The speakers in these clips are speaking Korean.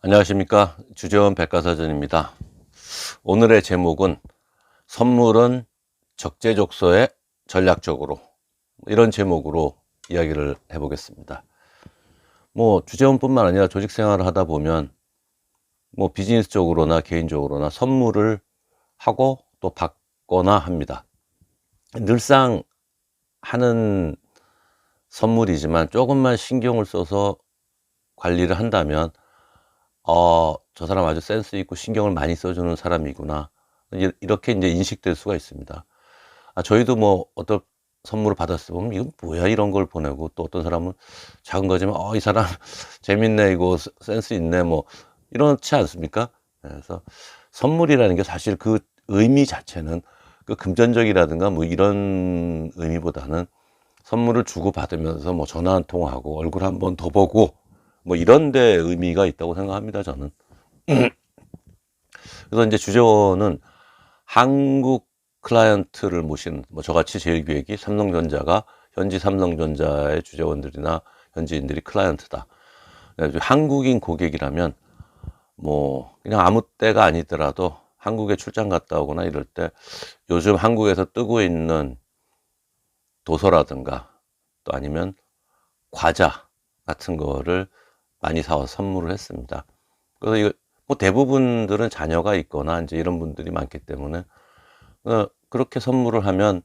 안녕하십니까. 주재원 백과사전입니다. 오늘의 제목은 선물은 적재적소에 전략적으로, 이런 제목으로 이야기를 해보겠습니다. 주재원뿐만 아니라 조직 생활을 하다 보면 비즈니스적으로나 개인적으로나 선물을 하고 또 받거나 합니다. 늘상 하는 선물이지만 조금만 신경을 써서 관리를 한다면 저 사람 아주 센스 있고 신경을 많이 써주는 사람이구나, 이렇게 이제 인식될 수가 있습니다. 저희도 어떤 선물을 받았을 때 보면 이건 뭐야, 이런 걸 보내고, 또 어떤 사람은 작은 거지만 이 사람 재밌네, 이거 센스 있네, 이렇지 않습니까? 그래서 선물이라는 게 사실 그 의미 자체는 그 금전적이라든가 이런 의미보다는 선물을 주고 받으면서 전화 한 통하고 얼굴 한 번 더 보고 이런 데 의미가 있다고 생각합니다, 저는. 그래서 이제 주재원은 한국 클라이언트를 모신, 저같이 제일기획이 삼성전자가 현지 삼성전자의 주재원들이나 현지인들이 클라이언트다. 한국인 고객이라면 그냥 아무 때가 아니더라도 한국에 출장 갔다 오거나 이럴 때 요즘 한국에서 뜨고 있는 도서라든가 또 아니면 과자 같은 거를 많이 사와서 선물을 했습니다. 그래서 이거 대부분들은 자녀가 있거나 이제 이런 분들이 많기 때문에 그렇게 선물을 하면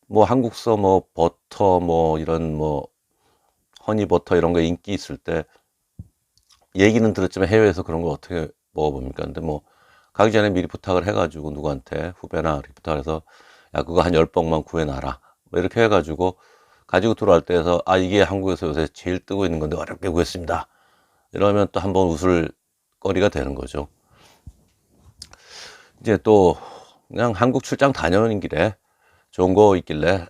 한국서 버터 이런 허니버터 이런 거 인기 있을 때 얘기는 들었지만 해외에서 그런 거 어떻게 먹어봅니까? 근데 가기 전에 미리 부탁을 해가지고 누구한테, 후배나 이렇게 부탁해서 야, 그거 한 10봉만 구해놔라, 이렇게 해가지고 가지고 들어갈 때에서 이게 한국에서 요새 제일 뜨고 있는 건데 어렵게 구했습니다, 이러면 또 한번 웃을 거리가 되는 거죠. 이제 또 그냥 한국 출장 다녀오는 길에 좋은 거 있길래,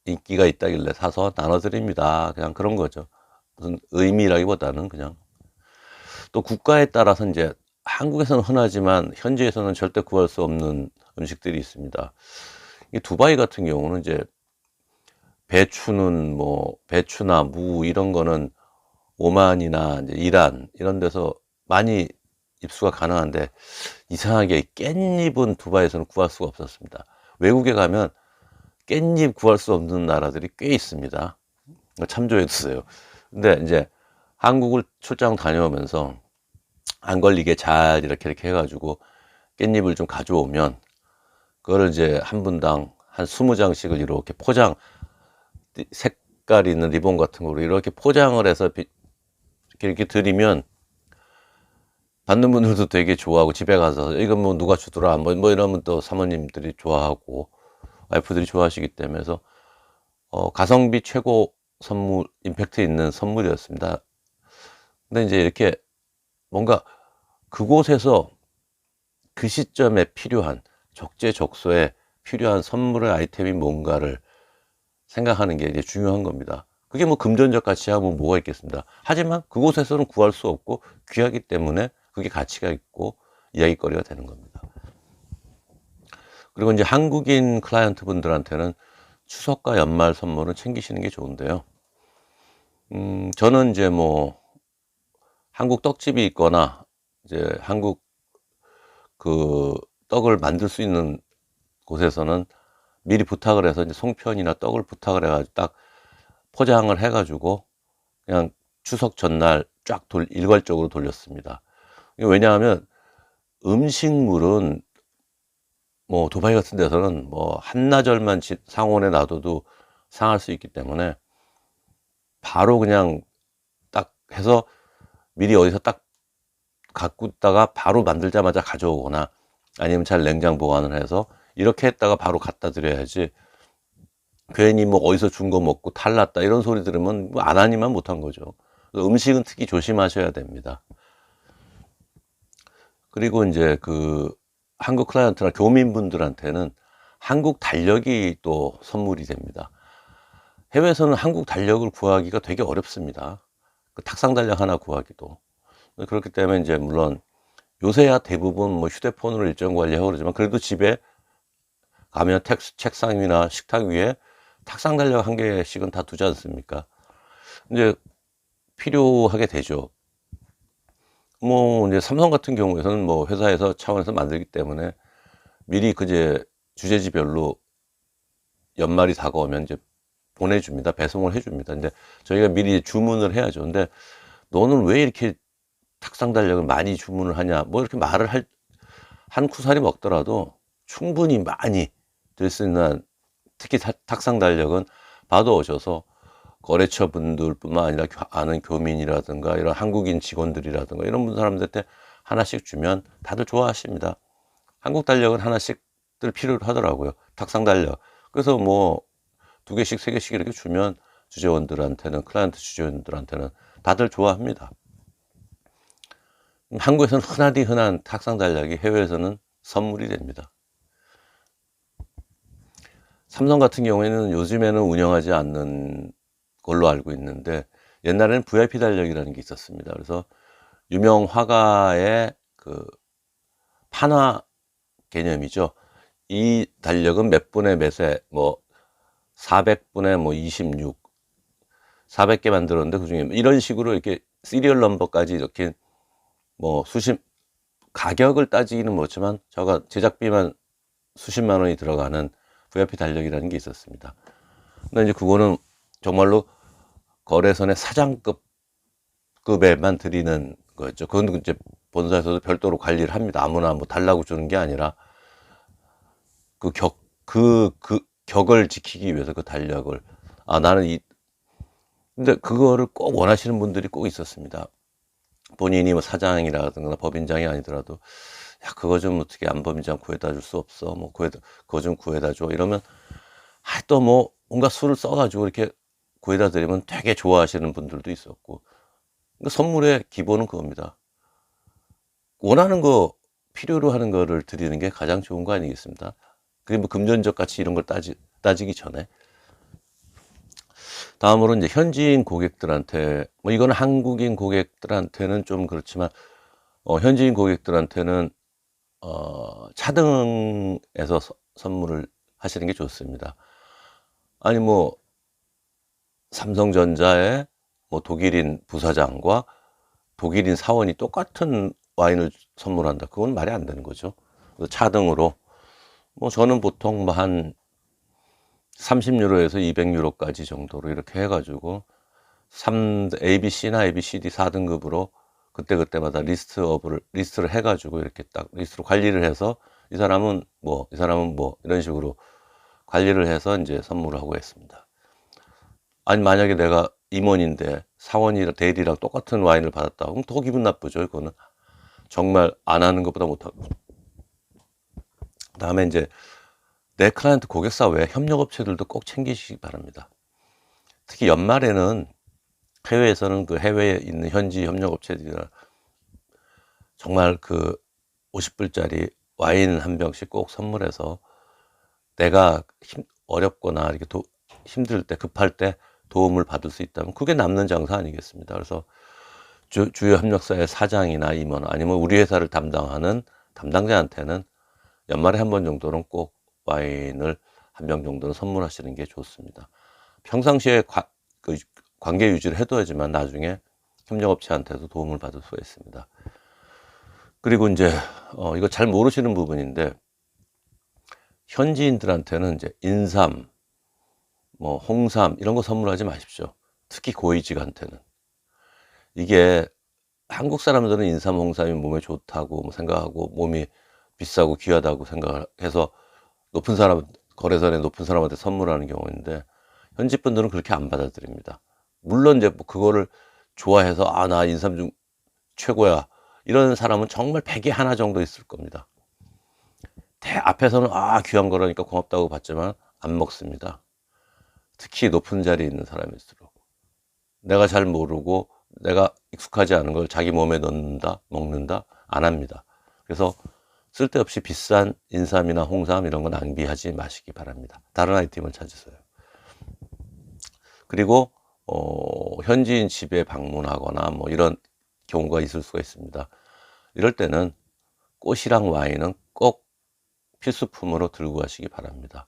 인기가 있다길래 사서 나눠드립니다, 그냥 그런 거죠. 무슨 의미라기보다는 그냥. 또 국가에 따라서 이제 한국에서는 흔하지만 현지에서는 절대 구할 수 없는 음식들이 있습니다. 이 두바이 같은 경우는 이제 배추는 배추나 무 이런 거는 오만이나 이제 이란 이런 데서 많이 입수가 가능한데, 이상하게 깻잎은 두바이에서는 구할 수가 없었습니다. 외국에 가면 깻잎 구할 수 없는 나라들이 꽤 있습니다. 참조해 두세요. 근데 이제 한국을 출장 다녀오면서 안 걸리게 잘 이렇게 해가지고 깻잎을 좀 가져오면 그거를 이제 한 분당 한 20장씩을 이렇게 포장, 색깔 있는 리본 같은 거로 이렇게 포장을 해서 이렇게 드리면 받는 분들도 되게 좋아하고, 집에 가서 이건 누가 주더라 이러면 또 사모님들이 좋아하고 와이프들이 좋아하시기 때문에, 해서 가성비 최고 선물, 임팩트 있는 선물이었습니다. 근데 이제 이렇게 뭔가 그곳에서 그 시점에 필요한, 적재적소에 필요한 선물의 아이템이 뭔가를 생각하는 게 이제 중요한 겁니다. 그게 금전적 가치야 뭐가 있겠습니다. 하지만 그곳에서는 구할 수 없고 귀하기 때문에 그게 가치가 있고 이야기거리가 되는 겁니다. 그리고 이제 한국인 클라이언트 분들한테는 추석과 연말 선물은 챙기시는 게 좋은데요. 저는 이제 한국 떡집이 있거나 이제 한국 그 떡을 만들 수 있는 곳에서는 미리 부탁을 해서 이제 송편이나 떡을 부탁을 해가지고 딱 포장을 해가지고 그냥 추석 전날 쫙 일괄적으로 돌렸습니다. 왜냐하면 음식물은 두바이 같은 데서는 한나절만 상온에 놔둬도 상할 수 있기 때문에 바로 그냥 딱 해서 미리 어디서 딱 갖고 있다가 바로 만들자마자 가져오거나 아니면 잘 냉장 보관을 해서 이렇게 했다가 바로 갖다 드려야지, 괜히 어디서 준 거 먹고 탈났다 이런 소리 들으면 안 하니만 못한 거죠. 음식은 특히 조심하셔야 됩니다. 그리고 이제 한국 클라이언트나 교민분들한테는 한국 달력이 또 선물이 됩니다. 해외에서는 한국 달력을 구하기가 되게 어렵습니다. 탁상 달력 하나 구하기도. 그렇기 때문에 이제 물론 요새야 대부분 휴대폰으로 일정 관리하고 그러지만, 그래도 집에 가면 책상 위나 식탁 위에 탁상 달력 한 개씩은 다 두지 않습니까? 이제 필요하게 되죠. 뭐 이제 삼성 같은 경우에는 뭐 회사에서 차원에서 만들기 때문에 미리 그제 주제지별로 연말이 다가오면 이제 보내줍니다. 배송을 해줍니다. 근데 저희가 미리 주문을 해야죠. 근데 너는 왜 이렇게 탁상 달력을 많이 주문을 하냐? 뭐 이렇게 말을 한 쿠사리 먹더라도 충분히 많이 될 수 있는, 특히 탁상 달력은 받아오셔서 거래처 분들뿐만 아니라 아는 교민이라든가 이런 한국인 직원들이라든가 이런 사람들한테 하나씩 주면 다들 좋아하십니다. 한국 달력은 하나씩들 필요로 하더라고요. 탁상 달력. 그래서 뭐 2개씩 3개씩 이렇게 주면 주재원들한테는, 클라이언트 주재원들한테는 다들 좋아합니다. 한국에서는 흔하디 흔한 탁상 달력이 해외에서는 선물이 됩니다. 삼성 같은 경우에는 요즘에는 운영하지 않는 걸로 알고 있는데, 옛날에는 VIP 달력이라는 게 있었습니다. 그래서 유명 화가의 그 판화 개념이죠. 이 달력은 몇 분에 몇 회, 뭐 400분에 뭐 26, 400개 만들었는데 그중에 이런 식으로 이렇게 시리얼 넘버까지 이렇게 뭐 가격을 따지기는 못지만 저가 제작비만 수십만 원이 들어가는 VIP 달력이라는 게 있었습니다. 근데 이제 그거는 정말로 거래선의 사장급에만 드리는 거였죠. 그건 이제 본사에서도 별도로 관리를 합니다. 아무나 뭐 달라고 주는 게 아니라 그 격을 지키기 위해서 그 달력을, 나는 근데 그거를 꼭 원하시는 분들이 꼭 있었습니다. 본인이 뭐 사장이라든가 법인장이 아니더라도, 야, 그거 좀 어떻게 안법인장 구해다 줄 수 없어? 뭐 그거 좀 구해다 줘. 이러면, 또 뭐, 온갖 수를 써가지고 이렇게 구해다 드리면 되게 좋아하시는 분들도 있었고. 그러니까 선물의 기본은 그겁니다. 원하는 거, 필요로 하는 거를 드리는 게 가장 좋은 거 아니겠습니까? 그게 뭐 금전적 가치 이런 걸 따지기 전에. 다음으로 이제 현지인 고객들한테, 뭐 이거는 한국인 고객들한테는 좀 그렇지만, 현지인 고객들한테는 차등에서 선물을 하시는 게 좋습니다. 아니 뭐 삼성전자의 뭐 독일인 부사장과 독일인 사원이 똑같은 와인을 선물한다, 그건 말이 안 되는 거죠. 그래서 차등으로 뭐 저는 보통 뭐 한 30유로에서 200유로까지 정도로 이렇게 해가지고 ABC나 ABCD 4등급으로 그때그때마다 리스트를 해가지고 이렇게 딱 리스트로 관리를 해서 이 사람은 뭐 이런 식으로 관리를 해서 이제 선물을 하고 했습니다. 아니 만약에 내가 임원인데 사원이랑 대리랑 똑같은 와인을 받았다 그럼 더 기분 나쁘죠. 이거는 정말 안 하는 것보다 못하고. 그다음에 이제 내 클라이언트 고객사 외에 협력업체들도 꼭 챙기시기 바랍니다. 특히 연말에는 해외에서는 그 해외에 있는 현지 협력업체들이나 정말 그 50불짜리 와인 한 병씩 꼭 선물해서 내가 어렵거나 이렇게 힘들 때, 급할 때 도움을 받을 수 있다면 그게 남는 장사 아니겠습니까? 그래서 주요 협력사의 사장이나 임원 아니면 우리 회사를 담당하는 담당자한테는 연말에 한 번 정도는 꼭 와인을 한 병 정도는 선물하시는 게 좋습니다. 평상시에 관계 유지를 해둬야지만 나중에 협력업체한테도 도움을 받을 수가 있습니다. 그리고 이제 이거 잘 모르시는 부분인데, 현지인들한테는 이제 인삼, 뭐 홍삼 이런 거 선물하지 마십시오. 특히 고위직한테는. 이게 한국 사람들은 인삼, 홍삼이 몸에 좋다고 뭐 생각하고 몸이 비싸고 귀하다고 생각해서 거래선에 높은 사람한테 선물하는 경우인데, 현지 분들은 그렇게 안 받아들입니다. 물론 이제 뭐 그거를 좋아해서 나 인삼 중 최고야 이런 사람은 정말 100에 하나 정도 있을 겁니다. 앞에서는 귀한 거라니까 고맙다고 받지만 안 먹습니다. 특히 높은 자리에 있는 사람일수록. 내가 잘 모르고 내가 익숙하지 않은 걸 자기 몸에 먹는다 안 합니다. 그래서 쓸데없이 비싼 인삼이나 홍삼 이런 거 낭비하지 마시기 바랍니다. 다른 아이템을 찾으세요. 그리고 현지인 집에 방문하거나 뭐 이런 경우가 있을 수가 있습니다. 이럴 때는 꽃이랑 와인은 꼭 필수품으로 들고 가시기 바랍니다.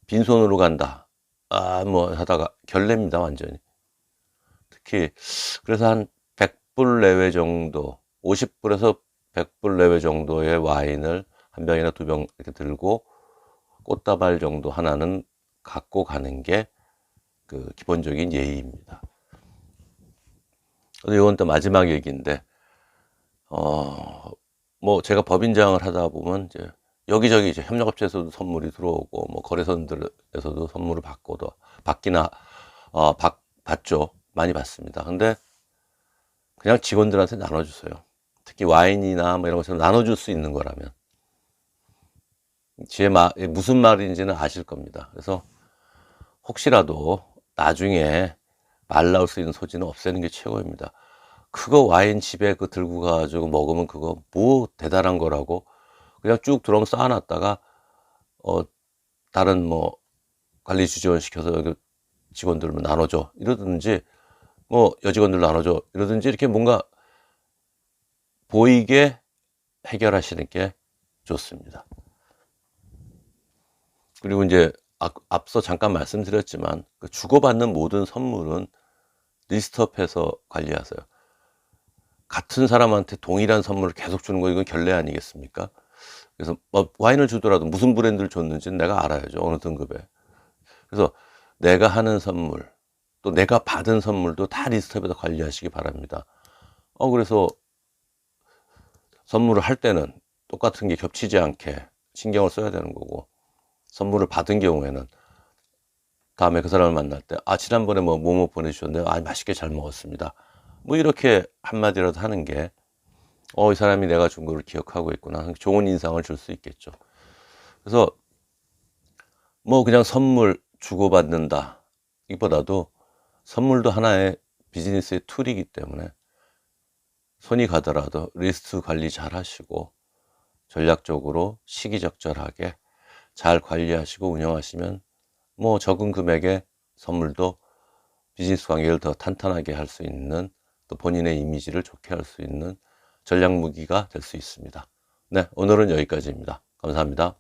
빈손으로 간다, 뭐 하다가 결례입니다, 완전히. 특히 그래서 한 100불 내외 정도, 50불에서 100불 내외 정도의 와인을 한 병이나 두 병 이렇게 들고 꽃다발 정도 하나는 갖고 가는 게 그 기본적인 예의입니다. 근데 이건 또 마지막 얘기인데, 뭐 제가 법인장을 하다 보면 이제 여기저기 이제 협력업체에서도 선물이 들어오고 뭐 거래선들에서도 선물을 받기나 받죠. 많이 받습니다. 근데 그냥 직원들한테 나눠주세요. 특히 와인이나 뭐 이런 것처럼 나눠줄 수 있는 거라면. 제 무슨 말인지는 아실 겁니다. 그래서 혹시라도 나중에 말 나올 수 있는 소지는 없애는 게 최고입니다. 그거 와인 집에 그 들고 가가지고 먹으면 그거 뭐 대단한 거라고 그냥 쭉 드럼 쌓아놨다가 다른 뭐 관리주 지원 시켜서 여기 직원들 나눠줘 이러든지 뭐 여직원들 나눠줘 이러든지 이렇게 뭔가 보이게 해결하시는 게 좋습니다. 그리고 이제 앞서 잠깐 말씀드렸지만 그 주고받는 모든 선물은 리스트업해서 관리하세요. 같은 사람한테 동일한 선물을 계속 주는 거 이건 결례 아니겠습니까? 그래서 뭐 와인을 주더라도 무슨 브랜드를 줬는지는 내가 알아야죠. 어느 등급에. 그래서 내가 하는 선물 또 내가 받은 선물도 다 리스트업에서 관리하시기 바랍니다. 그래서 선물을 할 때는 똑같은 게 겹치지 않게 신경을 써야 되는 거고, 선물을 받은 경우에는 다음에 그 사람을 만날 때 지난번에 뭐뭐 보내주셨는데 맛있게 잘 먹었습니다, 뭐 이렇게 한마디라도 하는 게 이 사람이 내가 준 거를 기억하고 있구나, 좋은 인상을 줄 수 있겠죠. 그래서 뭐 그냥 선물 주고받는다 이보다도 선물도 하나의 비즈니스의 툴이기 때문에 손이 가더라도 리스트 관리 잘 하시고 전략적으로 시기적절하게 잘 관리하시고 운영하시면 뭐 적은 금액의 선물도 비즈니스 관계를 더 탄탄하게 할 수 있는, 또 본인의 이미지를 좋게 할 수 있는 전략 무기가 될 수 있습니다. 네, 오늘은 여기까지입니다. 감사합니다.